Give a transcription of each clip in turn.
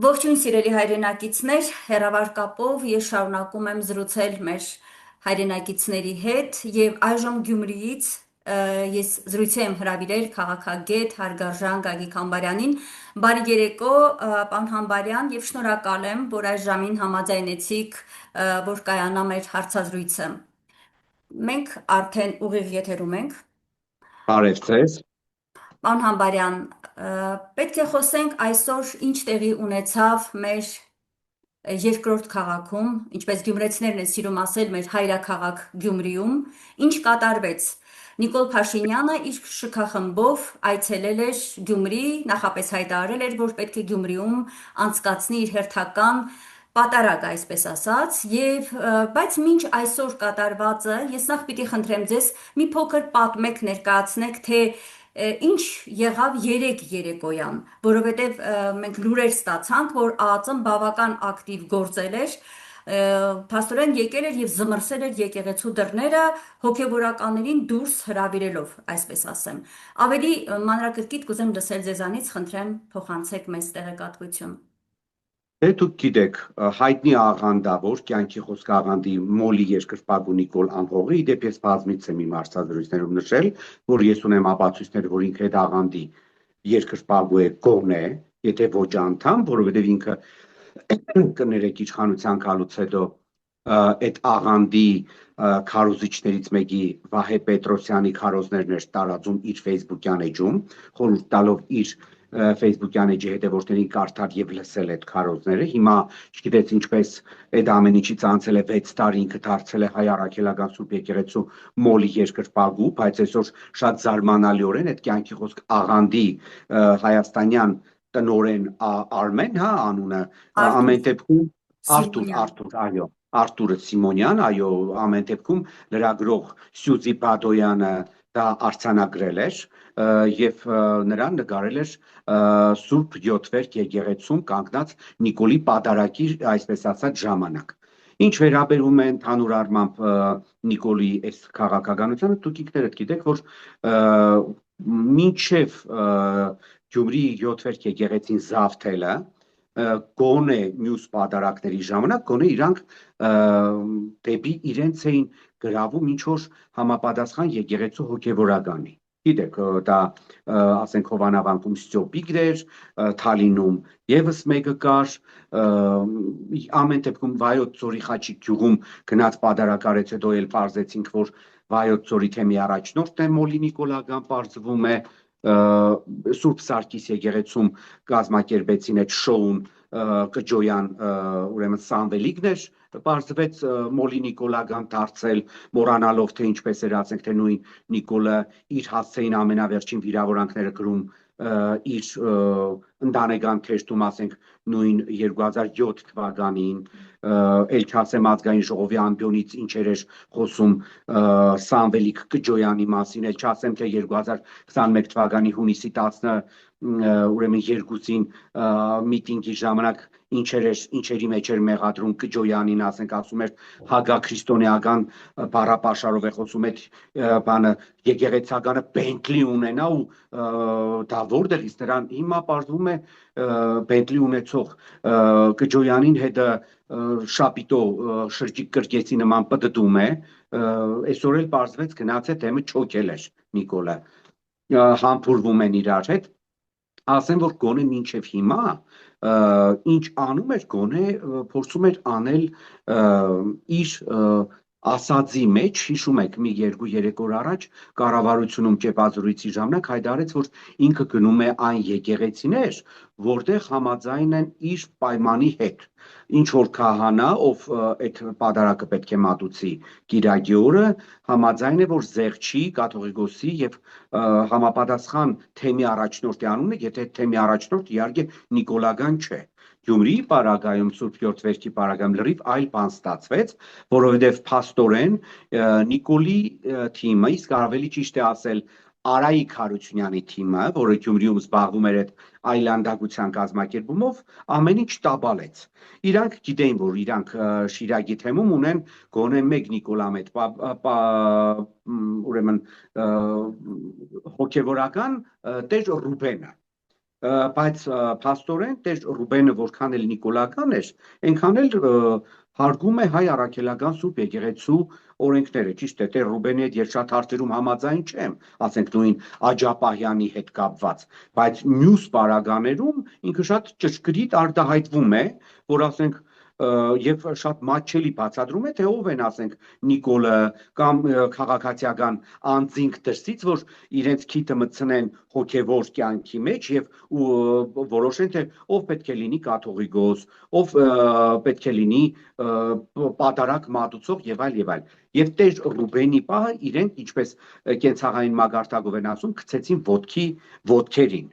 Ողջույն սիրելի հայրենակիցներ, հեռավար կապով ես շարունակում եմ զրուցել մեր հայրենակիցների հետ եւ այժմ Գյումրիից ես զրույցի եմ հրավիրել քաղաքագետ հարգարժան Գագիկ Համբարյանին։ Բարի երեկո, պարոն Համբարյան, եւ շնորհակալ եմ, որ այս ժամին համաձայնեցիք, որ կայանա մեր հարցազրույցը։ Մենք արդեն ուղիղ եթերում ենք։ Բարև ձեզ։ Պարոն Համբարյան, պետք է խոսենք այսօր ինչ տեղի ունեցավ մեր երկրորդ քաղաքում, ինչպես գյումրեցիներն են սիրում ասել, մեր հայրաքաղաք Գյումրիում, ինչ կատարվեց։ Նիկոլ Փաշինյանը իր շքախմբով այցելել էր Գյումրի, նախապես հայտարարել էր, որ պետք է Գյումրիում անցկացնի իր հերթական պատարագ, այսպես ասած, բայց մինչ այսօր կատարվածը, ես նախ պիտի խնդրեմ ձեզ մի փոքր պատմեք, ներկայացնեք, թե ինչ եղավ երեկ երեկոյան, որովհետև մենք լուրեր ստացանք, որ ԱԱԾ-ն բավական ակտիվ գործել էր, փաստորեն եկել էր եւ զմռսել էր եկեղեցու դռները հոգեվորականներին դուրս հրավիրելով, այսպես ասեմ։ Ավելի մանրակրկիտ կուզեմ լսել ձեզանից, խնդրեմ փոխանցեք մեզ տեղեկատվություն։ Դուք գիտեք, հայտնի աղանդավոր, կյանքի խոսք աղանդի մոլի երկրպագու Նիկոլ Անհողը, իդեպ ես բազմիցս եմ իմ հարցազրույցներում նշել, որ ես ունեմ ապացույցներ, որ ինքը այդ աղանդի երկրպագու է գոնե, եթե ոչ անդամ, որովհետև ինքը կներեք իշխանության գալուց հետո այդ աղանդի քարոզիչներից մեկի Վահե Պետրոսյանի քարոզներն էր տարածում իր Facebook-յան էջում, խորհուրդ տալով իր Facebook-յան էջի հետևորդներին կարդալ եւ լսել այդ քարոզները։ Հիմա չգիտես ինչպես այդ ամեն ինչից անցել է 6 տարի, ինքը դարձել է հայ առաքելական Սուրբ եկեղեցու մոլի երկրպագու, բայց այսօր շատ զարմանալիորեն այդ կյանքի խոսք աղանդի հայաստանյան տնորեն Արմեն, հա, անունը, ամեն դեպքում Արտուր, այո, Արտուրը Սիմոնյան, այո, ամեն դեպքում լրագրող Սյուզի Բադոյանը դա արձանագրել էր եւ նրան նկարել էր Սուրբ Յոթվերք եկեղեցում կանգնած Նիկոլի պատարագի, այսպես ասած, ժամանակ։ Ինչ վերաբերում է ընդհանուր առմամբ Նիկոլի այս քաղաքականությանը, դուք ինքներդ գիտեք, որ մինչև Գյումրի Յոթվերք եկեղեցին զավթելը գոնե մյուս պատարագների ժամանակ գոնե իրանք դեպի իրենց էին գրավում ինչ որ համապատասխան եկեղեցու հոգևորականի։ Գիտեք, դա ասենք Հովանավանքում Ստյոպիկն էր, Թալինում եւս մեկը կար, ամեն դեպքում Վայոց ձորի Խաչիկ գյուղում գնաց պատարագ արեց, հետո էլ պարզեցինք, որ Վայոց ձորի թեմի առաջնորդն է Մոլի Նիկոլական, պարզվում է Սուրբ Սարգիս եկեղեցում կազմակերպեցին այդ շոուն Կջոյան, ուրեմն Սամվելիքն էր, պարզվեց Մոլի Նիկոլական դարձել, մոռանալով թե ինչպես էր ասենք, թե նույն Նիկոլը իր հասցեին ամենավերջին վիրավորանքները գրում իր ընտանեկան թերթում, ասենք նույն 2007 թվականին, էլ չասեմ ազգային ժողովի ամբիոնից ինչեր էր խոսում Սամվելիք Կջոյանի մասին, էլ չասեմ թե 2021 թվականի հունիսի 10 ուրեմն երկուսին միտինգի ժամանակ ինչերի մեջ էր մեղադրում Կջոյանին, ասենք ասում էր հագաքրիստոնեական բառապաշարով է խոսում այդ բանը եկեղեցականը Բենտլի ունենա ու դա որտեղից նրան հիմա պարզվում է Բենտլի ունեցող Կջոյանին հետը շապիտո շրջիկ կրկեցի նման պտտում է, այսօր էլ պարզվեց գնաց է դեմը չոքել էր Նիկոլը, համբուրվում են իրար հետ, ասեմ, որ գոնե մինչև հիմա ինչ անում էր, գոնե փորձում էր անել իր ասածի մեջ, հիշում եք մի 2-3 օր առաջ կառավարությունում ճեպազրույցի ժամանակ հայտարարեց, որ ինքը գնում է այն եկեղեցիներ, որտեղ համաձայն են իր պայմանի հետ, ինչ որ քահանա, ով այդ պատարագը պետք է մատուցի Կիրակի օրը, համաձայն է, որ Զեղչի, կաթողիկոսի եւ համապատասխան թեմի առաջնորդի անունը, եթե թեմի առաջնորդ իհարկե Նիկոլական չէ։ Գյումրիի պարագայում Սուրբ Յոթվերքի պարագայում լրիվ այլ բան ստացվեց, որովհետև փաստորեն Նիկոլի թիմը, իսկ ավելի ճիշտ է ասել Արայիկ Հարությունյանի թիմը, որը Գյումրիում զբաղվում էր այդ այլանդակության կազմակերպումով, ամեն ինչ տաբալեց։ Իրանք գիտեին, որ իրանք Շիրակի թեմում ունեն գոնե մեկ Նիկոլամետ, ուրեմն հոգևորական Տեր Ռուբենը։ բայց փաստորեն Տեր Ռուբենը որքան էլ նիկոլական էր, այնքան էլ հարգում է հայ առաքելական Սուրբ եկեղեցու օրենքները։ Ճիշտ է, Տեր Ռուբենի հետ ես շատ հարցերում համաձայն չեմ, ասենք նույն Աջապահյանի հետ կապված, բայց մյուս պարագաներում ինքը շատ ճշգրիտ արտահայտվում է, որ ասենք եւ շատ մատչելի բացատրում է, թե ով են, ասենք, Նիկոլը կամ քաղաքացիական անձինք դրսից, որ իրենց քիթը մտցնեն հոգևոր կյանքի մեջ եւ որոշեն, թե ով պետք է լինի կաթողիկոս, ով պետք է լինի պատարակ մատուցող եւ այլ եւ այլ։ Եվ Տեր Ռուբենի պահը իրենք, ինչպես կենցաղային մագարտակով են ասում, գցեցին ոտքերին,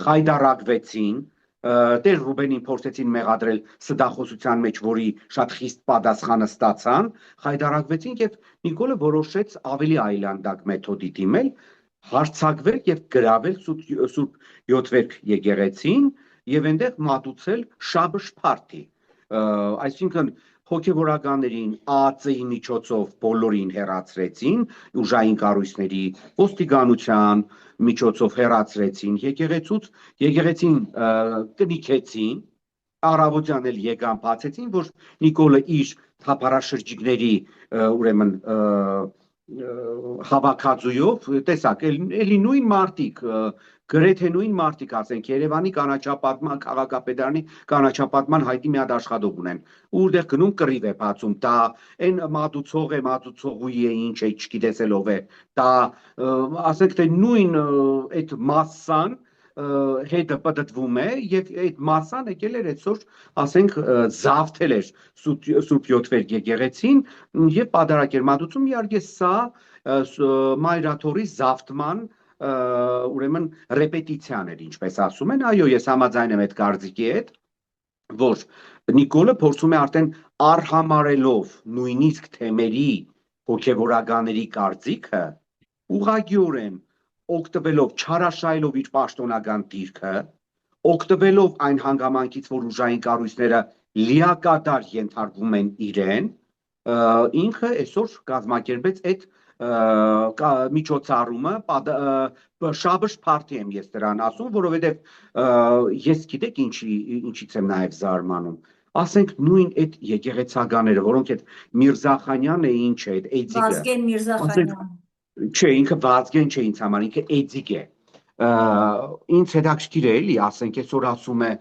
խայդարակվեցին, Տեր Ռուբենին փորձեցին մեղադրել սդախոսության մեջ, որի շատ խիստ պատասխանը ստացան, խայդարակվեցին եւ Նիկոլը որոշեց ավելի այլանդակ մեթոդի դիմել, հարձակվել եւ գրավել Սուրբ Յոթվերք եկեղեցին եւ այնտեղ մատուցել շաբշ փարթի, այսինքն հոգևորականներին ԱԱԾ-ի միջոցով բոլորին հեռացրեցին, ուժային կառույցների ոստիկանության միջոցով հեռացրեցին եկեղեցուց, եկեղեցին կնիքեցին, առավոտյան էլ եկան բացեցին, որ Նիկոլը իր թափառաշրջիկների ուրեմն հավաքածուով, տեսակ, էլի նույն մարտիկ, գրեթե նույն մարտիկ, ասենք, Երևանի կանաչապատման քաղաքապետարանի կանաչապատման հայտի մի հատ աշխատող ունեն, որտեղ գնում կռիվ է բացում, դա այն մատուցող է, մատուցողուի է, ինչ է, չգիտես էլ ով է, դա ասենք թե նույն այդ մասսան հետը պտտվում է եւ այդ մասսան եկել էր այսօր, ասենք, զավթել էր Սուրբ Յոթվերք եկեղեցին եւ պատարակ էր մատուցում, իհարկե սա մայրաթորի զավթման ուրեմն ռեպետիցիան էր, ինչպես ասում են, այո, ես համաձայն եմ այդ կարծիքի հետ, որ Նիկոլը փորձում է արդեն արհամարելով նույնիսկ թեմերի հոգևորականների կարծիքը ուղղակիորեն օգտվելով, չարաշահելով իր պաշտոնական դիրքը, օգտվելով այն հանգամանքից, որ ուժային կառույցները լիակատար ենթարկվում են իրեն, ինքը այսօր կազմակերպեց այդ միջոցառումը, շաբշ փարթի եմ ես դրան ասում, որովհետև ես գիտեք ինչից եմ նաև զարմանում, ասենք նույն այդ եկեղեցականները, որոնք այդ Միրզախանյանը ինչ է, այդ Էձիկը, Վազգեն Միրզախանյան, չէ, ինքը Վազգեն չէ ինձ համար, ինքը Էձիկ է, ինձ հետաքրքիր է էլի, ասենք այսօր ասում է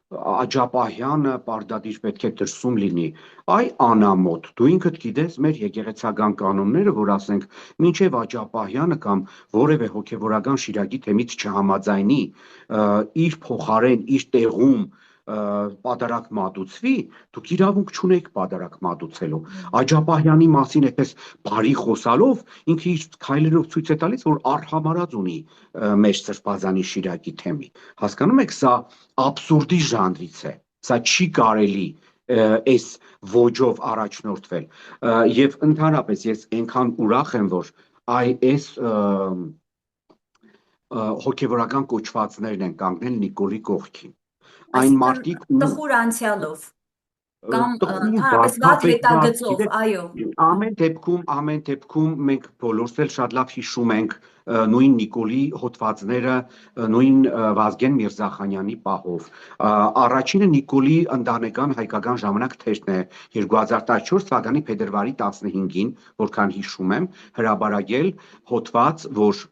Աջապահյանը պարտադիր պետք է դրսում լինի, այ անամոթ, դու ինքդ գիտես մեր եկեղեցական կանոնները, որ ասենք մինչև Աջապահյանը կամ որևէ հոգևորական շիրակի թեմից չհամաձայնի, իր փոխարեն, իր տեղում պատարակ մատուցվի, դուք իրավունք չունեք պատարակ մատուցելու։ Աջապահյանի մասին այդպես բարի խոսալով, ինքը իր քայլերով ցույց է տալիս, որ արհամարած ունի մեր Սրբազանի շիրակի թեմի։ Հասկանում եք, սա աբսուրդի ժանրից է, սա չի կարելի այս ոճով առաջնորդվել։ Եվ ընդհանրապես ես այնքան ուրախ եմ, որ այս հոգևորական կոչվածներն են կանգնել Նիկոլի կողքին։ Այն մարդիկ տխուր անցյալով կամ տխուր, ընդհանրապես վատ հետագծով, այո։ Ամեն դեպքում մենք բոլորս էլ շատ լավ հիշում ենք նույն Նիկոլի հոդվածները նույն Վազգեն Միրզախանյանի պահով։ Առաջինը Նիկոլի ընտանեկան հայկական ժամանակ թերթն է 2014 թվականի փետրվարի 15-ին, որքան հիշում եմ, հրապարակել հոդված, որ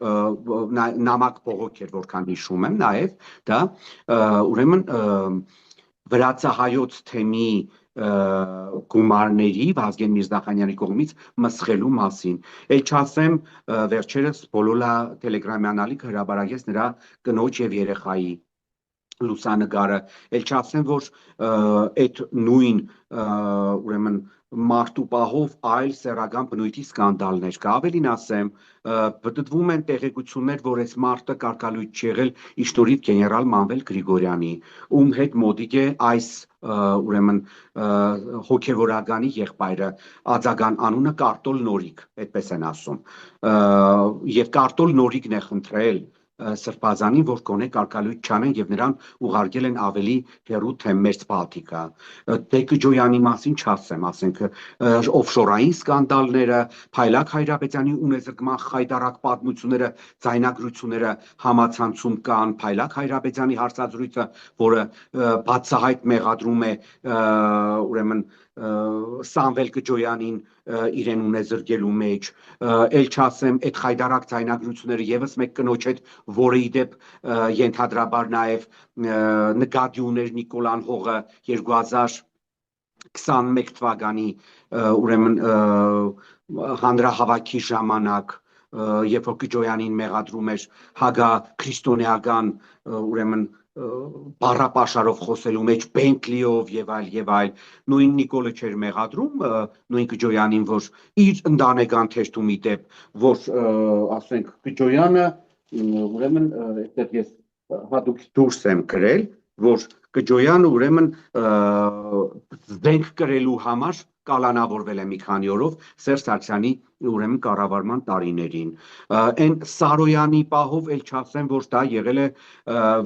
նամակ բողոք էր, որքան հիշում եմ, նաև դա ուրեմն վրացահայոց թեմի գումարների Վազգեն Միրզախանյանի կողմից մսխելու մասին։ Էլ չասեմ վերջերս Բոլոլա տելեգրամյան ալիքը հրապարակեց նրա կնոջ եւ երեխայի լուսանկարը, էլ չասեմ, որ այդ նույն ուրեմն մարդու պահով այլ սեռական բնույթի սկանդալներ կա, ավելին ասեմ, պտտվում են տեղեկություններ, որ այս մարդը կարգալույծ չի եղել իշտորիկ գեներալ Մանվել Գրիգորյանի, ում հետ մոտիկ է այս ուրեմն հոգևորականի եղբայրը, ածական անունը Կարտոլ Նորիկ, այդպես են ասում, եւ Կարտոլ Նորիկն է խնդրել Սրբազանին, որ գոնե կարկալույց չանեն եւ նրան ուղարկել են ավելի հեռու թե Մերձ Բալտիկա։ Տեկը Ջոյանի մասին չասեմ, ասենք օֆշորային սկանդալները, Փայլակ Հայրապետյանի ունեզրկման խայտառակ պատմությունները, ձայնագրությունները համացանցում կան, Փայլակ Հայրապետյանի հարցազրույցը, որը բացահայտ մեղադրում է ուրեմն Սամվել Կջոյանին իրեն ունեզրկելու մեջ, ել չասեմ այդ խայտառակ ձայնագրությունները եւս մեկ կնոջ հետ, որը իդեպ ենթադրաբար նաեւ նկատի ուներ Նիկոլ Անհողը 2021 թվականի ուրեմն հանրահավաքի ժամանակ, երբ որ Կջոյանին մեղադրում էր հագա քրիստոնեական ուրեմն բառապաշարով խոսելու մեջ Բենտլիով եւ այլ, նույն Նիկոլը չէր մեղադրում նույն Կջոյանին, որ իր ընտանեկան թերթումի դեպ, որ ասենք Կջոյանը ուրեմն այդտեղ ես հատուկ դուրս եմ գրել, որ Կջոյանը ուրեմն զենք կրելու համար կալանավորվել է մի քանի օրով Սերժ Սարգսյանի ուրեմն կառավարման տարիներին։ Այն Սարոյանի պահով էլ չասեմ, որ դա եղել է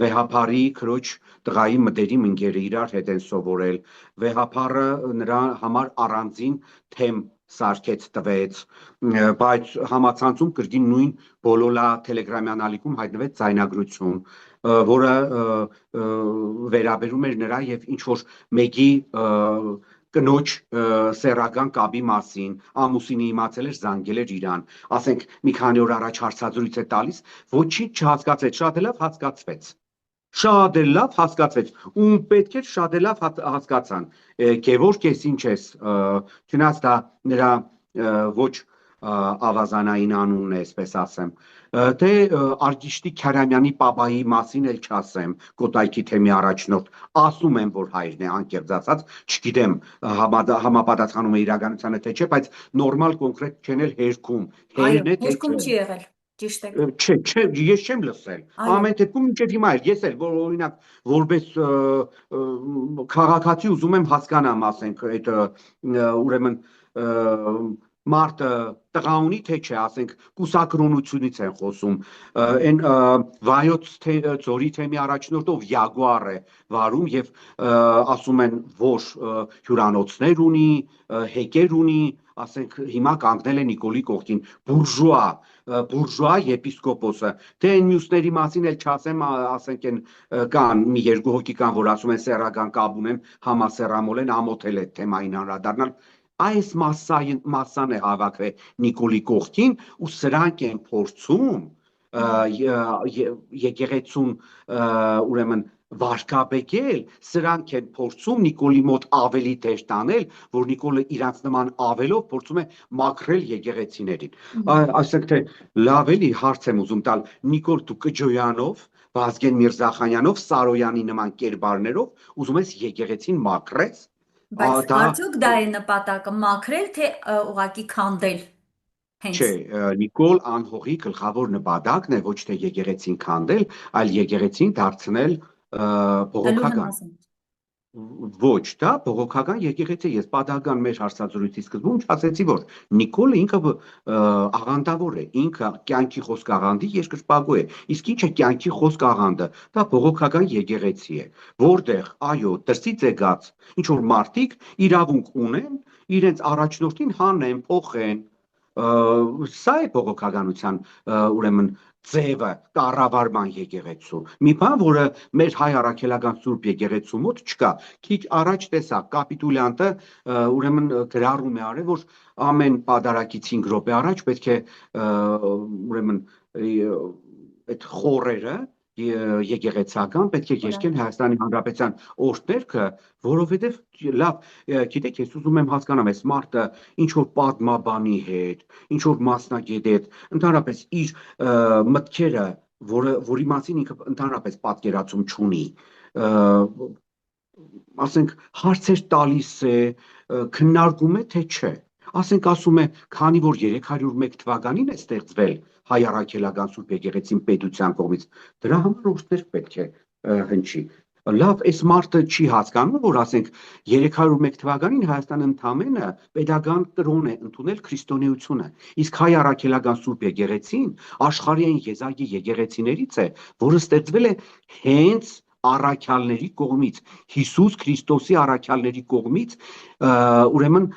Վեհափարի քրոջ տղայի մտերիմ ընկերը, իրար հետ են սովորել։ Վեհափարը նրա համար առանձին թեմ սարքեց տվեց, բայց համացանցում կրկին նույն Բոլոլա Տելեգրամյան ալիքում հայտնվեց ձայնագրություն, որը վերաբերում էր նրա եւ ինչ որ մեկի կնոջ սեռական կապի մասին, ամուսինը իմացել էր, զանգել էր իրան, ասենք մի քանի օր առաջ հարցազրույց է տալիս, ոչինչ չհասկացեց, շատ լավ հասկացվեց, ում պետք էր շատ լավ հասկացան, Գևորգ ես ինչ ես, չնայած դա նրա ոչ ավազանային անունն է, այսպես ասեմ, թե Արգիշտի Քարամյանի պապայի մասին էլ չասեմ, Կոտայքի թեմի առաջնորդ, ասում եմ, որ հայրն է, անկեղծ ասած, չգիտեմ համապատասխանում է իրականությանը թե չէ, բայց նորմալ կոնկրետ չեն էլ հերքում, Այո, հերքում չի եղել, ճիշտ է։ Չէ, ես չեմ լսել, ամեն դեպքում մինչև հիմա էլ, ես էլ օրինակ որպես քաղաքացի ուզում եմ հասկանամ, ասենք, այդ ուրեմն մարդը տղա ունի թե չէ, ասենք կուսակրոնությունից են խոսում, այն Վայոց ձորի թեմի առաջնորդով Յագուար է վարում եւ ասում են, որ հյուրանոցներ ունի, հեկեր ունի, ասենք հիմա կանգնել է Նիկոլի կողքին, բուրժուա եպիսկոպոսը, թե այն մյուսների մասին էլ չասեմ, ասենք են կան մի երկու հոգի կան, որ ասում են սեռական կապ ունեն, համասեռամոլ են, ամոթել է թեմային անդրադառնալ, այս մասսան է հավաքվել Նիկոլի կողքին ու սրանք են փորձում եկեղեցուն ուրեմն վարկաբեկել, սրանք են փորձում Նիկոլի մոտ ավելի դեր տանել, որ Նիկոլը իրանց նման ավելով փորձում է մաքրել եկեղեցիներին։ Ասենք թե լավ էլի հարց եմ ուզում տալ, Նիկոլ դու Կջոյանով, Վազգեն Միրզախանյանով, Սարոյանի նման կերպարներով ուզում ես եկեղեցին մաքրես։ Բայց արդյոք դա է նպատակը մաքրել, թե ուղղակի քանդել։ Չէ, Նիկոլ Անհողի գլխավոր նպատակն է ոչ թե եկեղեցին քանդել, այլ եկեղեցին դարձնել բողոքական։ Ոչ, դա բողոքական եկեղեցի, ես պատահական մեր հարցազրույցի սկզբում ասացի, որ Նիկոլը ինքը աղանդավոր է, ինքը կյանքի խոսք աղանդի երկրպագու է, իսկ ինչ է կյանքի խոսք աղանդը, դա բողոքական եկեղեցի է, որտեղ, այո, դրսից եկած ինչ որ մարդիկ իրավունք ունեն իրենց առաջնորդին հանեն, փոխեն, սա է բողոքականության ուրեմն ձևը կառավարման եկեղեցու։ Մի բան, որը մեր հայ առաքելական Սուրբ եկեղեցու մոտ չկա։ Քիչ առաջ տեսա կապիտուլյանտը ուրեմն գրառում է արել, որ ամեն պատարագից 5 րոպե առաջ պետք է ուրեմն այդ խորերը եկեղեցական պետք է երկեն Հայաստանի Հանրապետության օրհներգը, որովհետև լավ, գիտեք, ես ուզում եմ հասկանամ, այս մարդը ինչ որ պատմաբանի հետ, ինչ որ մասնագետի հետ, ընդհանրապես իր մտքերը, որի մասին ինքը ընդհանրապես պատկերացում չունի, ասենք հարցեր տալիս է, քննարկում է, թե չէ։ Ասենք ասում է, քանի որ 301 թվականին է ստեղծվել հայ առաքելական Սուրբ եկեղեցին պետության կողմից, դրա համար օրհներգ պետք է հնչի։ Լավ, այս մարդը չի հասկանում, որ ասենք 301 թվականին Հայաստանը ընդամենը պետական կրոն է ընդունել քրիստոնեությունը, իսկ հայ առաքելական Սուրբ եկեղեցին աշխարհային եզակի եկեղեցիներից է, որը ստեղծվել է հենց առաքյալների կողմից, Հիսուս Քրիստոսի առաքյալների կողմից, ուրեմն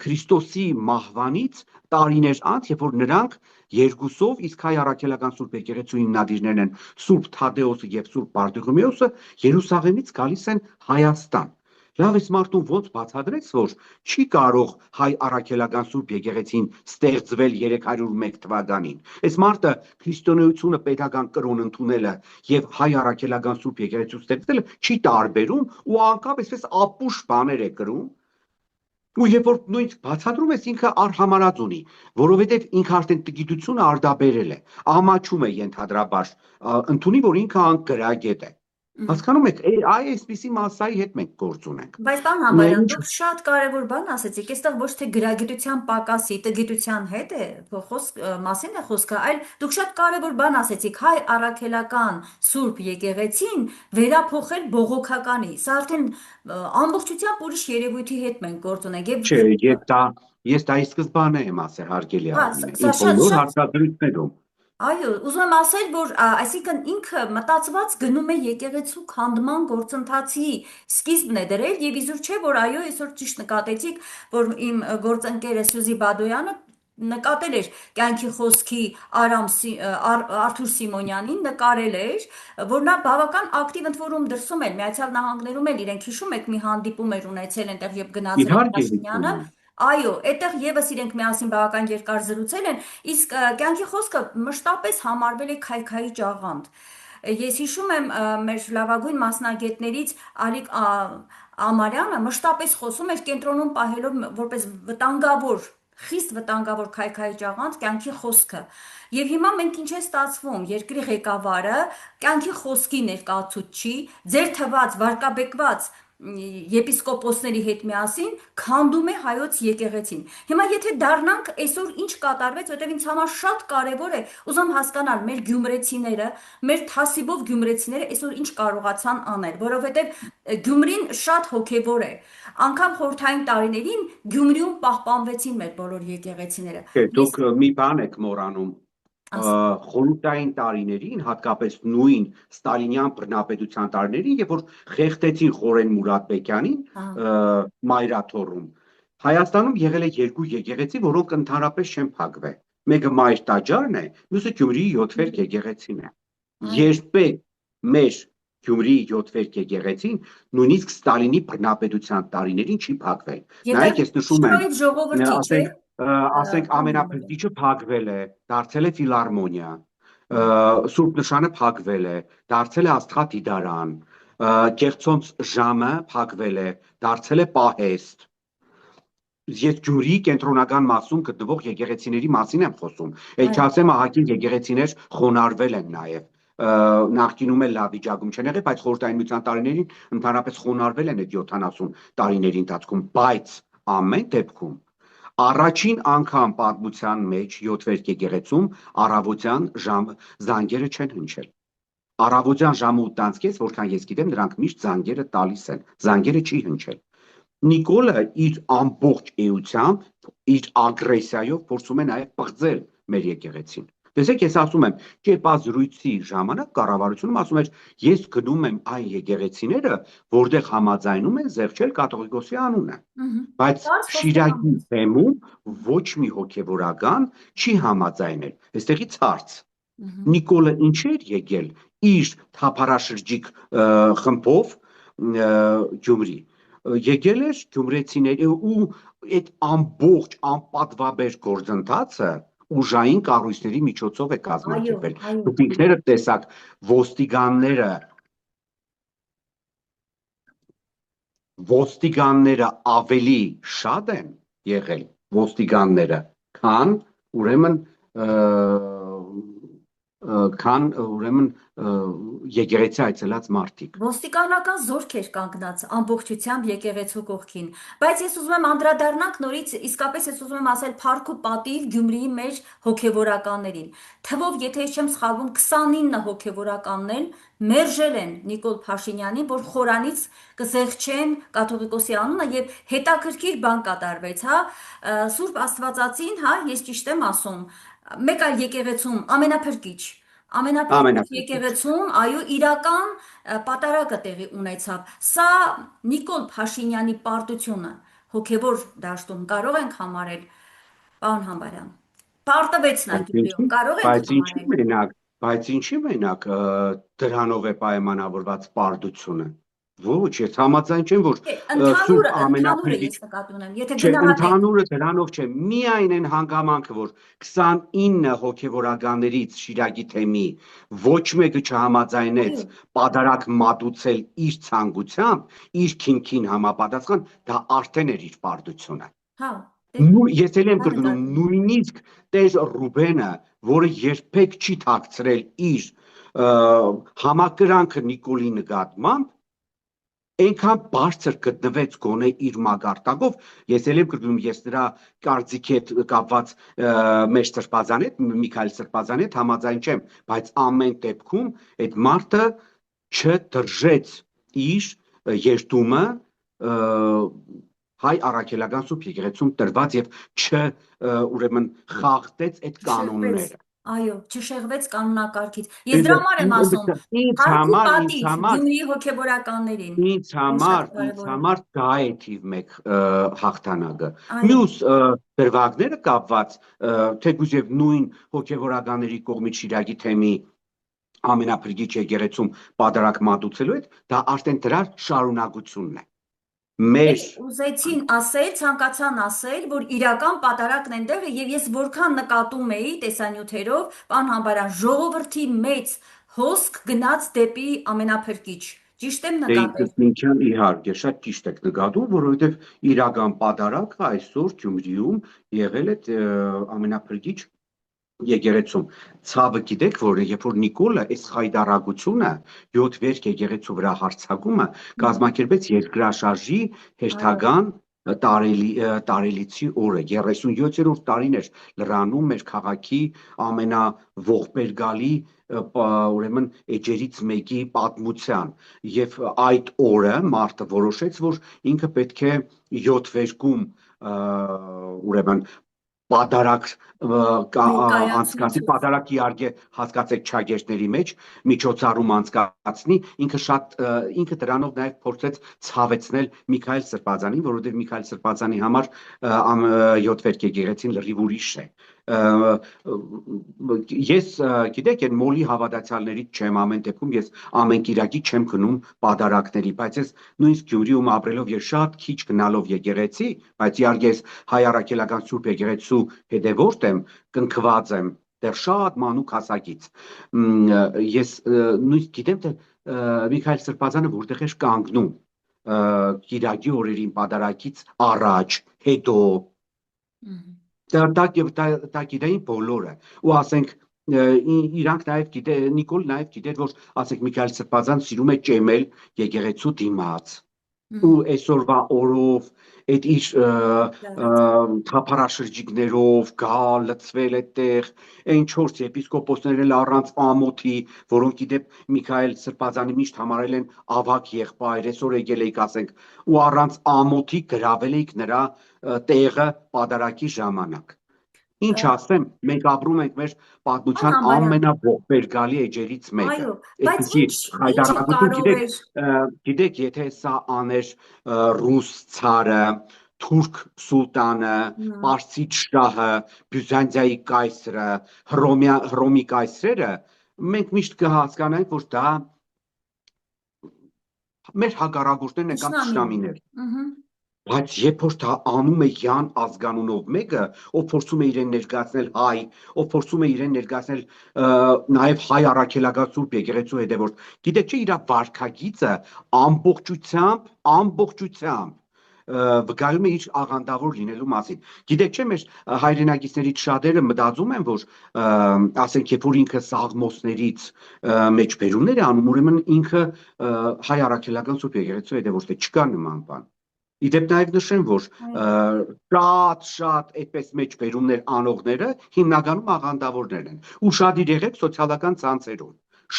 Քրիստոսի մահվանից տարիներ անց, երբ որ նրանք երկուսով, իսկ հայ առաքելական Սուրբ եկեղեցու հիմնադիրներն են Սուրբ Թադեոսը եւ Սուրբ Բարդուղիմեոսը, Երուսաղեմից գալիս են Հայաստան։ Լավ, այս մարդուն ոնց բացատրեց, որ չի կարող հայ առաքելական Սուրբ եկեղեցին ստեղծվել 301 թվականին։ Այս մարդը քրիստոնեությունը պետական կրոն ընդունելը եւ հայ առաքելական Սուրբ եկեղեցու ստեղծելը չի տարբերում ու անկապ այսպես ապուշ բաներ է կրում։ Ու երբ որ նույնիսկ բացատրում ես, ինքը արհամարած ունի, որովհետև ինքը արդեն տգիտությունը արդաբերել է, ամաչում է ենթադրաբար, ընդունի, որ ինքը անկրագետ է։ Հասկանում եք, այ այսպիսի massայի հետ մենք գործ ունենք։ Բայց պարոն Համբարյան, Ինչ դուք շատ կարևոր բան ասեցիք, այստեղ ոչ թե գրագիտության պակասի, տգիտության հետ է մասին է խոսքը, այլ դուք շատ կարևոր բան ասեցիք, հայ առաքելական Սուրբ եկեղեցին վերափոխել բողոքականի։ Սա արդեն ամբողջությամբ ուրիշ երևույթի հետ մենք գործ ունենք չէ, եւ ես դա ի սկզբանե եմ ասել, հարգելի հա, Արմինե, սա իմ շատ բոլոր շատ հարցազրույցներում։ Այո, ուզում եմ ասել, որ այսինքն ինքը մտածված գնում է եկեղեցու քանդման գործընթացի սկիզբն է դրել եւ իզուր չէ, որ այո, այսօր ճիշտ նկատեցիք, որ իմ գործընկերը Սյուզի Բադոյանը նկատել էր կյանքի խոսքի Արթուր Սիմոնյանին նկարել էր, որ նա բավական ակտիվ ընդ որում դրսում էր Միացյալ Նահանգներում էլ իրենք հիշում եք մի հանդիպում էր ունեցել այնտեղ եւ գնացել էր Իհարկե հիշում Փաշինյանը եմ։ Այո, այդտեղ եւս իրենք միասին բավական երկար զրուցել են, իսկ կյանքի խոսքը մշտապես համարվել է քայքայի ջաղանդ։ Ես հիշում եմ մեր լավագույն մասնագետներից Ալիկ Ամարյանը մշտապես խոսում էր կենտրոնում պահելով որպես վտանգավոր, խիստ վտանգավոր քայքայի ջաղանդ կյանքի խոսքը։ Եվ հիմա մենք ինչ է ստացվում, երկրի ղեկավարը կյանքի խոսքի ներկայացուցչի, ձեր թված, վարկաբեկված եպիսկոպոսների հետ միասին քանդում է հայոց եկեղեցին։ Հիմա եթե դառնանք այսօր ինչ կատարվեց, որտեղ ինձ համար շատ կարևոր է, ուզում հասկանալ մեր գյումրեցիները, մեր թասիբով գյումրեցիները այսօր ինչ կարողացան անել, որովհետև Գյումրին շատ հոգևոր է։ Անկամ խորհրդային տարիներին Գյումրիում պահպանվեցին մեր բոլոր եկեղեցիները։ Չէ, Ես դուք մի բան եք մոռանում, ասի, խորհրդային տարիներին, հատկապես նույն ստալինյան բռնապետության տարիներին, երբ որ խեղդեցին Խորեն Մուրադբեկյանին հա, Մայրաթոռում, Հայաստանում եղել է երկու եկեղեցի, որոնք ընդհանրապես չեն փակվել։ Մեկը Մայր Տաճարն է, մյուսը Գյումրիի Յոթվերք եկեղեցին է։ այո, Երբեք մեր Գյումրիի Յոթվերք եկեղեցին նույնիսկ Ստալինի բռնապետության տարիներին չի փակվել։ եւ դա Նայեք, ես նշում եմ, շնորհիվ ժողովրդի, չէ, ասենք, ասենք պարոն Համբերյան։ ամենափրկիչը փակվել է, դարձել է ֆիլարմոնիա, Այո, Սուրբ Նշանը փակվել է, դարձել է Աստղադիդարան, Կեղծոնց ժամը փակվել է, դարձել է պահեստ։ Ես Գյումրիի կենտրոնական մասում գտնվող եկեղեցիների մասին եմ խոսում։ Այդ այո, չասեմ ահագին եկեղեցիներ խոնարհվել են նաև։ Նախկինում էլ լավ վիճակում չեն եղել, բայց խորհրդային միության տարիներին ընդհանրապես խոնարհվել են այդ 70 տարիների ընթացքում, բայց ամեն դեպքում առաջին անգամ պատմության մեջ 7 եկեղեցում առավոտյան զանգերը չեն հնչել։ Առավոտյան ժամը 8-ից կես, որքան ես գիտեմ, նրանք միշտ զանգերը տալիս են։ Զանգերը չի հնչել։ Նիկոլը իր ամբողջ էությամբ, իր ագրեսիայով փորձում է նաև պղծել մեր եկեղեցին։ Տեսեք, ես ասում եմ, կեպազրույցի ժամանակ կառավարությունում ասում էր, ես գնում եմ այն եկեղեցիները, որտեղ համաձայնում են զեղչել կաթողիկոսի անունը։ Բայց Պարզ Շիրակի խոստովանեց։ բեմում ոչ մի հոգևորական չի համաձայնել։ Այստեղից հարց։ Նիկոլը ինչ էր եկել իր թափառաշրջիկ խմբով Գյումրի եկել էր գյումրեցիների ու այդ ամբողջ անպատվաբեր գործընթացը ուժային կառույցների միջոցով է Այո, կազմակերպել։ այո, Դուք ինքներդ տեսաք ոստիկանները ավելի շատ են եղել ոստիկանները, քան ուրեմն քան ուրեմն եկեղեցի այցելած մարդիկ։ Ոստիկանական զորք էր կանգնած ամբողջությամբ եկեղեցու կողքին, բայց ես ուզում եմ անդրադառնանք նորից, իսկապես ես ուզում եմ ասել փառք ու պատիվ Գյումրիի մեր հոգևորականներին։ Թվով, եթե ես չեմ սխալվում, 29 հոգևորականներ մերժել են Նիկոլ Փաշինյանին, որ խորանից կզեղչեն կաթողիկոսի անունը եւ հետաքրքիր բան կատարվեց, հա, Սուրբ Աստվածածին, հա, ես ճիշտ եմ ասում, մեկ այլ եկեղեցում ամենափրկիչ Ամենակրկիչ։ եկեղեցում, այո, իրական պատարագը տեղի ունեցավ։ Սա Նիկոլ Փաշինյանի պարտությունը հոգևոր դաշտում կարող ենք համարել, պարոն Համբարյան։ Պարտվեց նա Բայց ինչի, Գյումրիում, կարող ենք բայց ինչի համարել։ մենակ, բայց ինչի մենակ դրանով է պայմանավորված պարտությունը։ Ոչ, ես համաձայն չեմ, որ Ընդհանուրը, Սուրբ ընդհանուրը ամենափրկիչ, ես նկատի ունեմ, եթե չէ, գնահատենք։ ընդհանուրը դրանով չէ, միայն այն հանգամանքը, որ 29 հոգևորականներից Շիրակի թեմի ոչ մեկը չհամաձայնեց Այո, պատարագ մատուցել իր ցանկությամբ, իր քինքին համապատասխան, դա արդեն էր իր պարտությունը։ հա, դե Ես էլ եմ դա կրկնում, նկատի ունեմ։ նույնիսկ Տեր Ռուբենը, որը երբեք չի թաքցրել իր համակրանքը Նիկոլի նկատմամբ, այնքան բարձր գտնվեց գոնե իր մագարտակով, ես էլ եմ կրկնում, ես նրա կարծիքի հետ կապված մեր Սրբազանի հետ, Միքայել Սրբազանի հետ համաձայն չեմ, բայց ամեն դեպքում այդ մարդը չդրժեց իր երդումը հայ առաքելական Սուրբ եկեղեցում տրված եւ ուրեմն խախտեց այդ Չշեղվեց, կանոնները։ այո, չշեղվեց կանոնակարգից։ Ես դրա համար եմ ասում, Ինձ փառք ու համար, ինձ պատիվ համար Գյումրիի հոգևորականներին։ Ինձ Ինձ շատ համար, ինձ կարևոր է։ համար դա է թիվ մեկ հաղթանակը։ Այո, Մյուս դրվագները կապված, թեկուզ եւ նույն հոգևորականների կողմից Շիրակի թեմի ամենափրկիչ եկեղեցում պատարագ մատուցելու հետ, դա արդեն դրա շարունակությունն է։ Մեր ուզեցին ասել, ցանկացան ասել, որ իրական պատարագն այնտեղ է եւ ես որքան նկատում էի տեսանյութերով, պարոն Համբարյան, ժողովրդի մեծ հոսք գնաց դեպի ամենափրկիչ։ Ճիշտ եմ դե նկատել։ ինքնին իհարկե շատ ճիշտ եք նկատում, որովհետև իրական պատարագը այսօր Գյումրիում եղել է ամենափրկիչ եկեղեցում։ Ցավը գիտեք, որ երբ որ Նիկոլը այս խայտարակությունը 7 վերք եկեղեցու վրա հարձակումը կազմակերպեց երկրաշարժի Այո, հերթական տարելիցի օրը 37-րդ տարին էր լրանում մեր քաղաքի ամենաողբերգալի ուրեմն էջերից մեկի պատմության եւ այդ օրը մարդը որոշեց, որ ինքը պետք է 7 վերքում ուրեմն պատարագ անցկացի, ներկայացուցիչ։ պատարագ իհարկե հասկացեք չագերտների մեջ միջոցառում անցկացնի, ինքը դրանով նաև փորձեց ցավեցնել Միքայել Սրբազանին, որովհետև Միքայել Սրբազանի համար 7 վերք եկեղեցին լրիվ ուրիշ է։ Ես գիտեք, այն մոլի հավատացյալներից չեմ, ամեն դեպքում ես ամեն կիրակի չեմ գնում պատարագների, բայց ես նույնիսկ Գյումրիում ապրելով եւ շատ քիչ գնալով եկեղեցի, բայց իհարկե ես հայ առաքելական Սուրբ եկեղեցու հետևորդ եմ, կնքված եմ դեռ շատ մանուկ հասակից։ Ես նույնիսկ գիտեմ, թե Միքայել Սրբազանը որտեղ էր կանգնում կիրակի օրերին պատարագից առաջ, հետո դա գիտեին բոլորը ու ասենք իրանք նաև Նիկոլ նաև գիտեր, որ ասենք Միքայել Սրբազան սիրում է ճեմել եկեղեցու դիմաց ու այսօրվա օրով այդ իր թափառաշրջիկներով գալ լցվել այդտեղ այն 4 եպիսկոպոսներն էլ առանց ամոթի, որոնք գիտեք Միքայել Սրբազանի միշտ համարել են ավագ եղբայր, այսօր եկել էիք ասենք ու առանց ամոթի գրավել էիք նրա տեղը պատարագի ժամանակ։ Ինչ ասեմ, մենք ապրում ենք մեր պատմության Անհամարյան, ամենաողբերգալի էջերից մեկը։ այո, բայց Այսպեսի ինչը հայտարարություն, կարող էր, գիտեք, եթե սա աներ ռուս ցարը, թուրք սուլտանը, պարսից շահը, Բյուզանդիայի կայսրը, Հռոմի կայսրերը, մենք միշտ կհասկանանք, որ դա մեր հակառակորդներն են կամ թշնամին, թշնամիներ։ Բայց երբ որ դա անում է Յան ազգանունով մեկը, ով փորձում է իրեն ներկայացնել հայ, ով փորձում է իրեն ներկայացնել նաև հայ առաքելական Սուրբ եկեղեցու հետևորդ, գիտեք չէ, իր վարքագիծը ամբողջությամբ վկայում է իր աղանդավոր լինելու մասին։ Գիտեք չէ, մեր հայրենակիցներից շատերը մտածում են, որ ասենք երբ որ ինքը Սաղմոսներից մեջբերումներ է անում, ուրեմն ինքը հայ առաքելական Սուրբ եկեղեցու հետ է, ոչ թե չկա նման բան։ Իդեպ նաև նշեմ, որ շատ այդպես մեջբերումներ անողները հիմնականում աղանդավորներ են։ Ու շատ եղեք սոցիալական ցանցերում,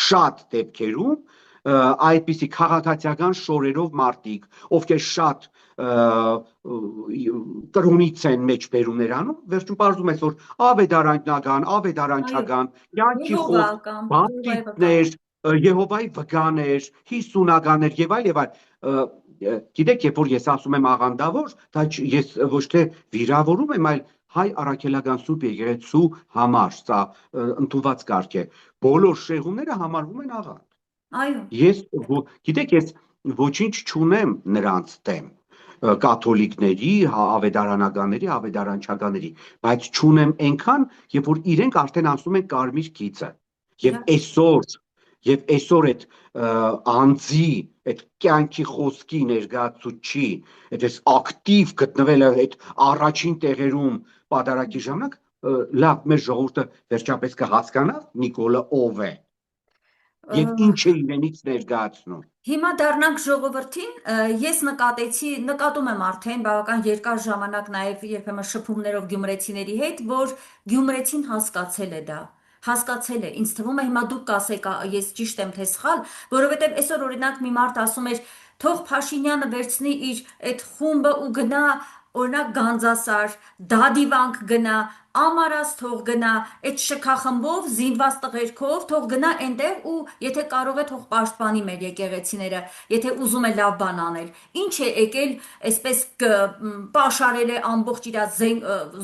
շատ դեպքերում այդպիսի քաղաքացիական շորերով մարդիկ, ովքեր շատ կրոնից են մեջբերումներ անում, վերջում պարզում ես, որ ավետարանական, ավետարանչական, յանքի խոսք, բապտիստներ, Եհովայի վկաներ, հիսունականեր եւ այլ եւ այլ։ Գիտեք, երբ որ ես ասում եմ աղանդավոր, դա ես ոչ թե վիրավորում եմ, այլ հայ առաքելական Սուրբ եկեղեցու համար սա ընդունված կարգ է։ Բոլոր շեղումները համարվում են աղանդ։ Այո։ Ես գիտեք, ես ոչինչ չունեմ նրանց դեմ, կաթոլիկների, ավետարանականների, ավետարանչականների, բայց չունեմ այնքան, երբ որ իրենք արդեն ասում են կարմիր գիծը։ Եվ այսօր այդ անձի, այդ կյանքի խոսքի ներկայացուցիչի, այդպես ակտիվ գտնվելը այդ առաջին տեղերում պատարագի ժամանակ, լավ, մեր ժողովուրդը վերջապես կհասկանա Նիկոլը ով է եւ ինչ է իրենից ներկայացնում։ Հիմա դառնանք ժողովրդին, ես նկատում եմ արդեն բավական երկար ժամանակ նաև երբեմն շփումներով գյումրեցիների հետ, որ գյումրեցին հասկացել է դա։ Հասկացել է, ինձ թվում է հիմա դուք կասեք, ես ճիշտ եմ թե սխալ, որովհետև այսօր օրինակ մի մարդ ասում էր, թող Փաշինյանը վերցնի իր այդ խումբը ու գնա օրինակ Գանձասար, Դադիվանք գնա, Ամարաս թող գնա, այդ շքախմբով, զինված տղերքով, թող գնա այնտեղ ու եթե կարող է թող պաշտպանի մեր եկեղեցիները, եթե ուզում է լավ բան անել։ Ինչ է եկել, այսպես պաշարել է ամբողջ իր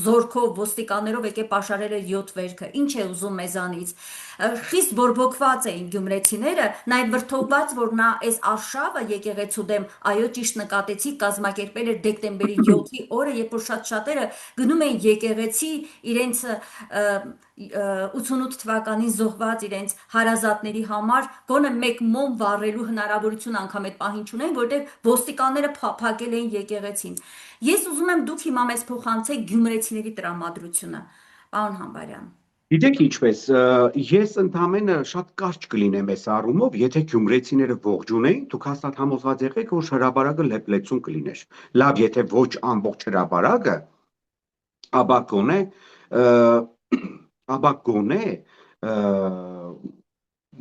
զորքով, ոստիկաններով եկել պաշարել է 7 վերքը։ Ինչ է ուզում մեզանից։ Խիստ բորբոքված էին գյումրեցիները, նաև վրդովված, որ նա այս արշավը եկեղեցու դեմ, այո, ճիշտ նկատեցի, կազմակերպել էր դեկտեմբերի 7-ի օրը, երբ որ շատերը գնում էին եկեղեցի իրենց 88 թվականին զոհված իրենց հարազատների համար գոնե մեկ մոմ վառելու հնարավորություն անգամ այդ պահին չունեն, որտեղ ոստիկանները փակել էին եկեղեցին։ Ես ուզում եմ դուք հիմա մեզ փոխանցեք գյումրեցիների տրամադրությունը, պարոն Համբարյան։ Գիտեք ինչպես, ես ընդամենը շատ կարճ կլինեմ այս առումով, եթե գյումրեցիները ողջունեին, դուք հաստատ համոզված եղեք, որ հրապարակը լեփլեցուն կլիներ։ Լավ, եթե ոչ ամբողջ հրապարակը, ապա գոնե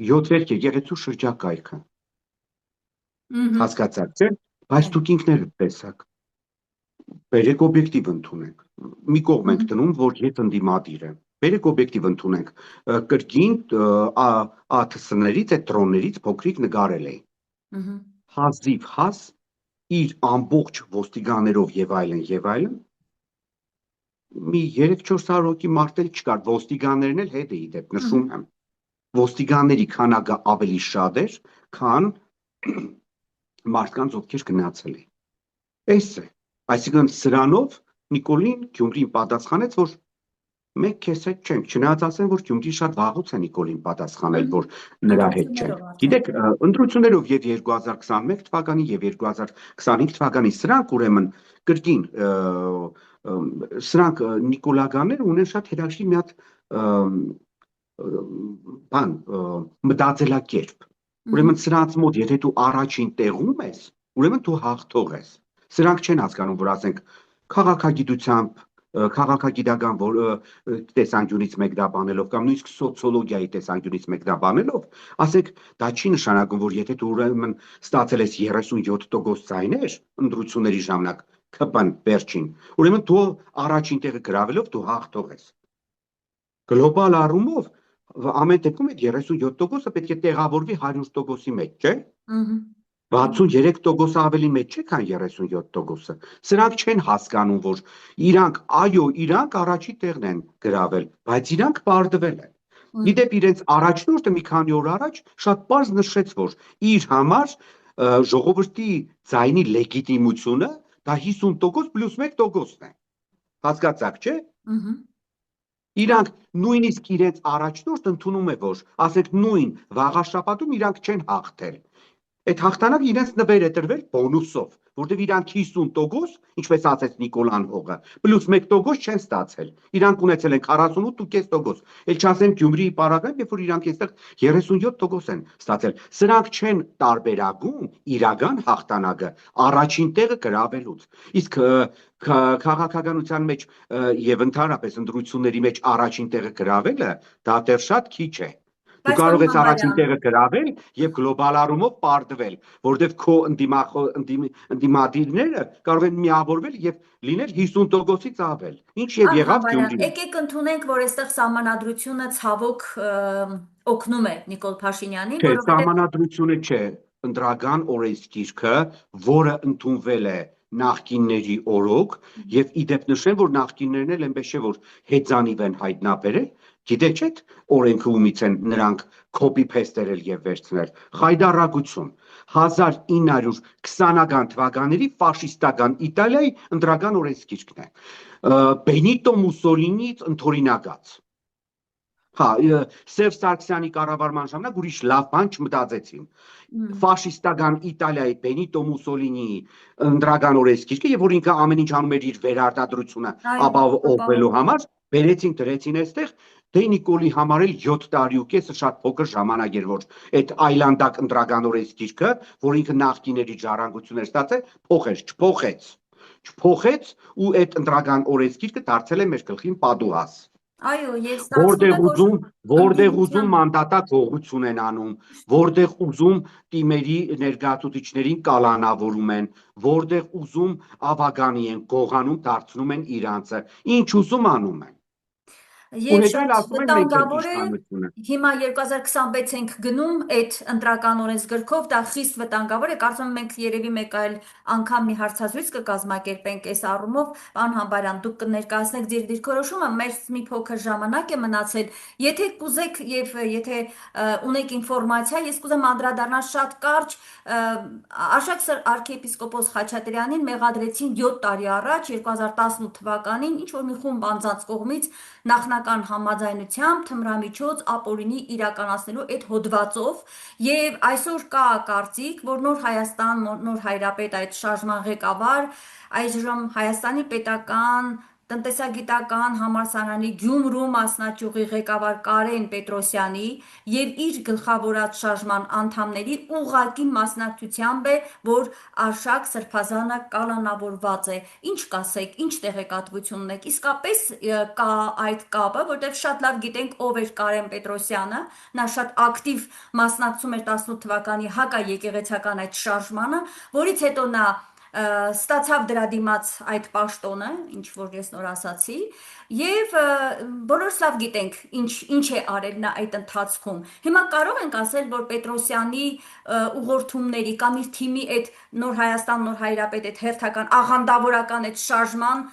7 վերք եկեղեցու շրջակայքը։ Հասկացաք, չէ՞։ Բայց դուք ինքներդ տեսաք։ Բերեք օբյեկտիվ ընդունենք։ Մի կողմ ենք դնում, որ ես ընդդիմադիր եմ։ Բերեք օբյեկտիվ ընդունենք, կրկին ԱԹՍ-ներից, այդ տրոններից փոքրիկ նկարել էին։ Հազիվ հաս իր ամբողջ ոստիկաններով եւ այլն, մի 3-400 հոգի մարդ էլ չկար, ոստիկաններն էլ հետ էի դեպ, նշում եմ։ Ոստիկանների քանակը ավելի շատ էր, քան մարդկանց ովքեր գնացել էին։ Էս է։ Այսինքն սրանով Նիկոլին Գյումրին պատասխանեց, որ մենք քեզ հետ չենք, չնայած ասեն, որ Գյումրին շատ վաղուց է Նիկոլին պատասխանել, որ նրա հետ չենք։ Գիտեք, ընտրություններով եւ 2021 թվականի եւ 2025 թվականի սրանք ուրեմն կրկին սրանք նիկոլականները ունեն շատ հետաքրքիր մի հատ բան մտածելակերպ։ Ուրեմն սրանց մոտ եթե դու առաջին տեղում ես, ուրեմն դու հաղթող ես։ Սրանք չեն հասկանում, որ ասենք քաղաքագիտությամբ քաղաքագիտական տեսանկյունից մեկնաբանելով կամ նույնիսկ սոցիոլոգիայի տեսանկյունից մեկնաբանելով, ասենք դա չի նշանակում, որ եթե դու ուրեմն ստացել ես 37% ձայներ ընտրությունների ժամանակ ԿՊ-ն վերջին, ուրեմն դու առաջին տեղը գրավելով դու հաղթող ես։ Գլոբալ առումով ամեն դեպքում այդ 37%-ը պետք է տեղավորվի 100%-ի մեջ, չէ՞։ 63%-ը ավելի մեծ չէ, քան 37%-ը։ Սրանք չեն հասկանում, որ իրանք առաջի տեղն են գրավել, բայց իրանք պարտվել են։ Գիտեք, իրենց առաջնորդը մի քանի օր առաջ շատ պարզ նշեց, որ իր համար ժողովրդի ձայնի լեգիտիմությունը դա 50% պլյուս 1%-ն է։ Հասկացաք, չէ՞։ Իրանք նույնիսկ իրենց առաջնորդ ընդունում է, որ ասենք նույն վաղաշաբաթում իրանք չեն հաղթել։ Այդ հաղթանակը իրենց նվեր է տրվել բոնուսով, որտեղ իրանք 50%, ինչպես ասեց Նիկոլան Հողը, պլյուս 1% չեն ստացել։ Իրանք ունեցել են 48.5%։ Էլ չասեմ Գյումրիի պարագայում, երբ որ իրանք այստեղ 37% են ստացել։ Սրանք չեն տարբերակում իրական հաղթանակը առաջին տեղը գրավելուց։ Իսկ քաղաքականության մեջ եւ ընդհանրապես ընտրությունների մեջ առաջին տեղը գրավելը դա դեռ շատ քիչ է։ Դու Բայց կարող պարոն ես առաջին Համբարյան, տեղը գրավել եւ գլոբալ առումով պարտվել, որովհետեւ քո ընդդիմադիրները կարող են միավորվել եւ լինել 50%-ից ավել։ Ինչ եւ պարոն եղավ Համբարյան, Գյումրիում։ եկեք ընդունենք, որ այստեղ սահմանադրությունը ցավոք օգնում է Նիկոլ Փաշինյանին, Չէ, որովհետև սահմանադրությունը չէ, ընտրական օրենսգիրքը, որը ընդունվել է նախկինների օրոք, եւ իդեպ նշեմ, որ նախկիններն էլ այնպես չէ, որ հեծանիվ են հայտնաբերել, գիտեք չէ՞ օրենքը ումից են նրանք copy paste-երել եւ վերցնել։ Խայդարագություն 1920-ական թվականների ֆաշիստական Իտալիայի ընտրական օրենսգիրքն է։ Բենիտո Մուսոլինիից ընդօրինակած։ Հա, Սերժ Սարգսյանի կառավարման ժամանակ ուրիշ լավ բան չմտածեցին։ Ֆաշիստական Իտալիայի Բենիտո Մուսոլինիի ընտրական օրենսգիրքը, եւ որ ինքը ամեն ինչ անում էր իր վերարտադրությունը այո, ապահովելու ապահով։ համար, բերեցին դրեցին այստեղ, դե Նիկոլի համար էլ 7 տարի ու կեսը շատ փոքր ժամանակ էր, որ այդ այլանդակ ընտրական օրենսգիրքը, որ ինքը նախկիների ժառանգություն էր ստացել, չփոխեց ու այդ ընտրական օրենսգիրքը դարձել է մեր գլխին պատուհաս։ Այո, եւ ստացվում է, որ Որտեղ ուզում ընդդիմության մանդատակողություն են անում, որտեղ ուզում տիմերի ներկայացուցիչներին կալանավորում են, որտեղ ուզում ավագանի են գողանում, դարձնում են իրանցը, ինչ ուզում անում են։ Ու Եվ հետո էլ շատ ասում են մենք ենք վտանգավոր է, իշխանությունը։ հիմա 2026 ենք գնում այդ ընտրական օրենսգրքով, դա խիստ վտանգավոր է, կարծում եմ մենք երևի մեկ այլ անգամ մի հարցազրույց կկազմակերպենք այս առումով, պարոն Համբարյան, դուք կներկայացնեք ձեր դիրքորոշումը, մեր մի փոքր ժամանակ է մնացել, եթե կուզեք եւ եթե ունեք ինֆորմացիա, ես կուզեմ անդրադառնալ շատ կարճ Արշակ arքեպիսկոպոս Խաչատրյանին մեղադրեցին 7 տարի առաջ 2018 թվականին ինչ որ մի խումբ անձանց կողմից նախնական համաձայնությամբ թմրամիջոց ապօրինի իրականացնելու այդ հոդվածով եւ այսօր կա կարծիք, որ Նոր Հայաստան, Նոր Հայրապետ այդ շարժման ղեկավար այժմ Հայաստանի պետական տնտեսագիտական համալսարանի Գյումրու մասնաճյուղի ղեկավար Կարեն Պետրոսյանի եւ իր գլխավորած շարժման անդամների ուղղակի մասնակցությամբ է, որ Արշակ Սրբազանը կալանավորված է։ Ինչ կասեք, ինչ տեղեկատվություն ունեք։ Իսկապես կա այդ կապը, որտեղ շատ լավ գիտենք ով էր Կարեն Պետրոսյանը, նա շատ ակտիվ մասնակցում էր 18 թվականի հակաեկեղեցական այդ շարժմանը, որից հետո նա ստացավ դրա դիմաց այդ պաշտոնը, ինչ որ ես նոր ասացի, եւ բոլորս լավ գիտենք ինչ է արել նա այդ ընթացքում։ Հիմա կարող ենք ասել, որ Պետրոսյանի ուղղորդումների կամ իր թիմի այդ Նոր Հայաստան, Նոր Հայրապետ այդ հերթական աղանդավորական այդ շարժման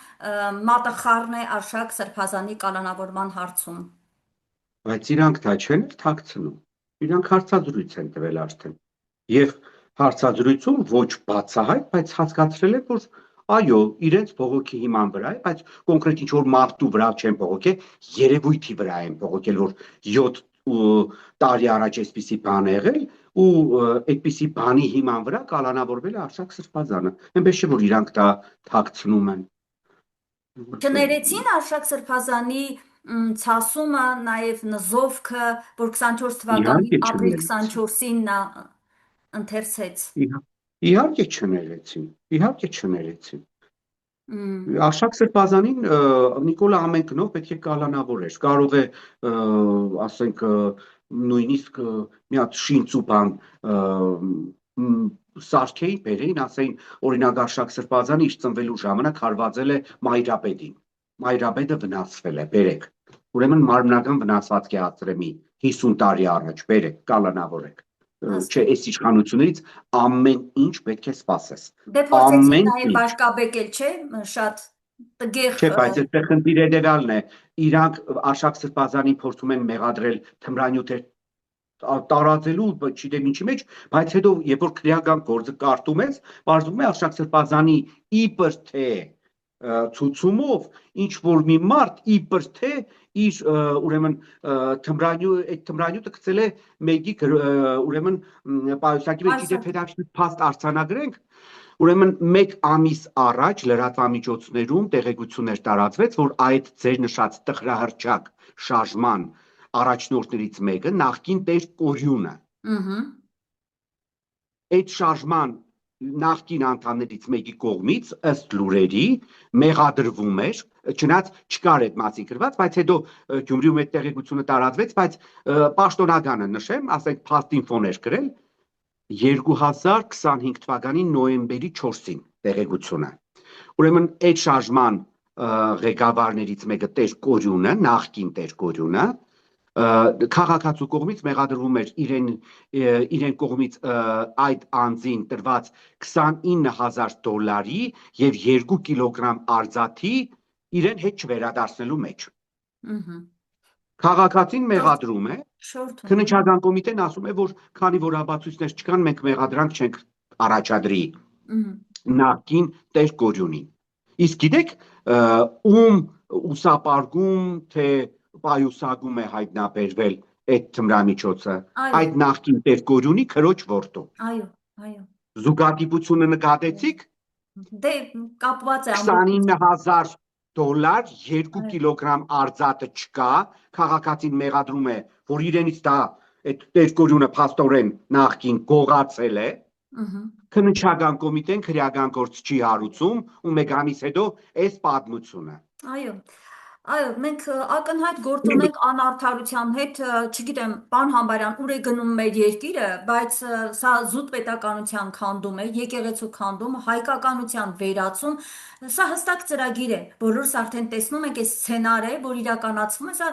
մատը խառն է Արշակ Սրբազանի կալանավորման հարցում։ Բայց իրանք դա չեն թաքցնում։ Իրանք հարցազրույց են տվել արդեն։ Եվ հարցազրույցում ոչ բացահայտ, բայց հասկացրել են, որ այո, իրենց բողոքի հիման վրա է, բայց կոնկրետ ինչ որ մարդու վրա չեն բողոքել, երևույթի վրա են բողոքել, որ 7 տարի առաջ այսպիսի բան է եղել ու այդպիսի բանի հիման վրա կալանավորվել է Արշակ Սրբազանը։ Այնպես չէ, որ իրանք դա թաքցնում են։ Չներեցին Արշակ Սրբազանի ցասումը, նաև նզովքը, որ 24 թվականի Իհարկե ապրիլ չներեցին։ 24-ին նա ընթերցեց։ Իհարկե չներեցին։ Իհարկե չներեցին։ Մ, Արշակ Սրբազանին Նիկոլը ամեն գնով պետք է կալանավորեր։ Կարող է ասենք նույնիսկ մի հատ շինծ ու բան սարքեին, բերեին, ասեին օրինակ Արշակ Սրբազանը իր ծնվելու ժամանակ հարվածել է Մայրապետին։ Մայրապետը վնասվել է, բերեք։ Ուրեմն մարմնական վնասվածք է հասցրել մի 50 տարի առաջ, բերեք, կալանավորեք։ Չէ, հասկանում։ այս իշխանություններից ամեն ինչ պետք է սպասես։ Դե փորձեցին Ամեն նաև ինչ։ բաշկաբեկել, չէ, շատ տգեղ Չէ, բայց այստեղ խնդիրը հետևյալն է։ Իրանք Արշակ Սրբազանին փորձում են մեղադրել թմրանյութեր տարածելու, չգիտեմ ինչի մեջ, բայց հետո երբ որ քրեական գործը կարտում ես, բարձվում է Արշակ Սրբազանի իբր թե ցուցումով ինչ որ մի մարդ իբր թե իր ուրեմն այդ թմրանյութը գցել է մեկի ուրեմն պայուսակի մեջ դեպ հետաքրքիր փաստ արձանագրենք ուրեմն 1 ամիս առաջ լրատվամիջոցներում տեղեկություններ տարածվեց որ այդ ձեր նշած տխրահռչակ շարժման առաջնորդներից մեկը նախկին տեր Կորյունը այդ շարժման նախկին անդամներից մեկի կողմից ըստ լուրերի մեղադրվում էր, չնայած չկար այդ մասի գրված, բայց հետո Գյումրիում այդ տեղեկությունը տարածվեց, բայց պաշտոնականը նշեմ, ասենք Փաստինֆոն էր գրել 2025 թվականի նոյեմբերի 4-ին տեղեկությունը։ Ուրեմն այդ շարժման ղեկավարներից մեկը Տեր Կորյունը, նախկին Տեր Կորյունը քաղաքացու կողմից մեղադրվում էր իրեն կողմից այդ անձին տրված $29,000 եւ 2 կիլոգրամ արձաթի իրեն հետ չվերադարձնելու մեջ։ Քաղաքացին մեղադրում է, քննչական կոմիտեն ասում է, որ քանի որ ապացույցներ չկան, մենք մեղադրանք չենք առաջադրի նախկին Տեր Կորյունին։ Իսկ գիտեք, ում ուսապարգում թե պայուսակում է հայտնաբերվել այդ թմրամիջոցը, այդ նախկին Տեր Կորյունի քրոջ որդու։ Այո։ Զուգադիպությունը նկատեցիք։ Դե կապված է $29,000 2 կիլոգրամ արձաթը չկա, քաղաքացին մեղադրում է, որ իրենից դա այդ Տեր Կորյունը փաստորեն նախկին գողացել է։ Քննչական կոմիտեն քրեական գործ չի հարուցում ու 1 ամիս հետո այս պատմությունը։ Այո, մենք ակնհայտ գործ ունենք անարդարության հետ, չգիտեմ, պարոն Համբարյան, ուր է գնում մեր երկիրը, բայց սա զուտ պետականության քանդում է, եկեղեցու քանդում, հայկականության վերացում, սա հստակ ծրագիր է, բոլորս արդեն տեսնում ենք այս սցենարը, որ իրականացվում է, սա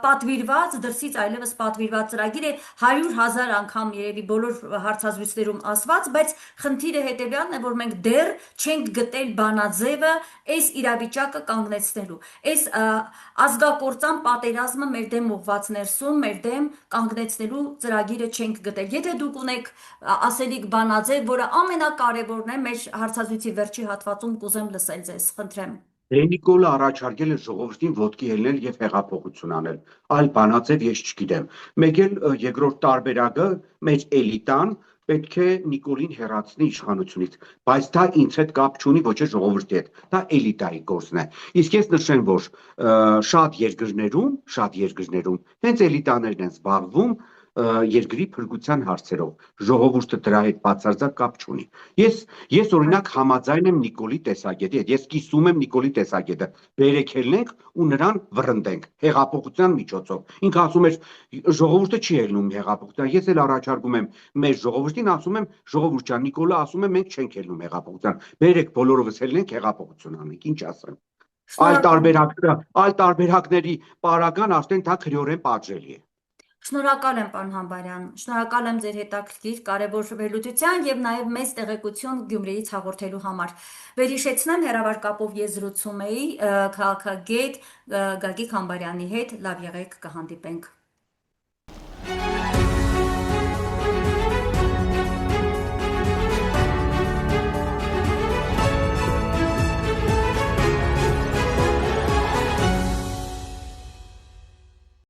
պատվիրված, դրսից այլևս պատվիրված ծրագիր է, 100,000 անգամ երևի բոլոր հարցազրույցներում ասված, բայց խնդիրը հետևյալն է, որ մենք դեռ չենք գտել բանաձևը այս իրավիճակը կանգնեցնելու, այս ազգակործան պատերազմը մեր դեմ ուղված ներսում, մեր դեմ կանգնեցնելու ծրագիրը չենք գտել։ Եթե դուք ունեք ասելիք բանաձև, որը ամենակարևորն է մեր հարցազրույցի վերջի հատվածում կուզեմ լսել ձեզ, խնդրեմ։ Նիկոլը առաջարկել է ժողովրդին ոտքի ելնել եւ հեղափոխություն անել։ Այլ բանաձև ես չգիտեմ։ Մեկ էլ երկրորդ տարբերակը մեր էլիտան պետք է Նիկոլին հեռացնի իշխանությունից, բայց դա ինձ հետ կապ չունի ոչ էլ ժողովրդի հետ, դա էլիտայի գործն է։ Իսկ ես նշեմ, որ շատ երկրներում հենց էլիտաներն են զբաղվում երկրի փրկության հարցերով, ժողովուրդը դրա հետ բացարձակ կապ չունի։ Ես օրինակ համաձայն եմ Նիկոլի տեսակետի հետ, ես կիսում եմ Նիկոլի տեսակետը, բերեք ելնենք ու նրան վռնդենք հեղափոխության միջոցով։ Ինքը ասում էր ժողովուրդը չի ելնում հեղափոխության, ես էլ առաջարկում եմ մեր ժողովրդին, ասում եմ ժողովուրդ ջան, Նիկոլը ասում է մենք չենք ելնում հեղափոխության, բերեք բոլորովս ելնենք հեղափոխություն անենք, ինչ ասեմ։ Այլ տարբերակների պարագան արդեն դա քրեորեն պատժելի է։ Շնորհակալ եմ, պարոն Համբարյան, շնորհակալ եմ ձեր հետաքրքիր կարևոր վերլուծության եւ նաեւ մեծ տեղեկություն Գյումրիից հաղորդելու համար։ Վերհիշեցնեմ, հեռավար կապով ես զրուցում էի քաղաքագետ Գագիկ Համբարյանի հետ, լավ եղեք, կհանդիպենք։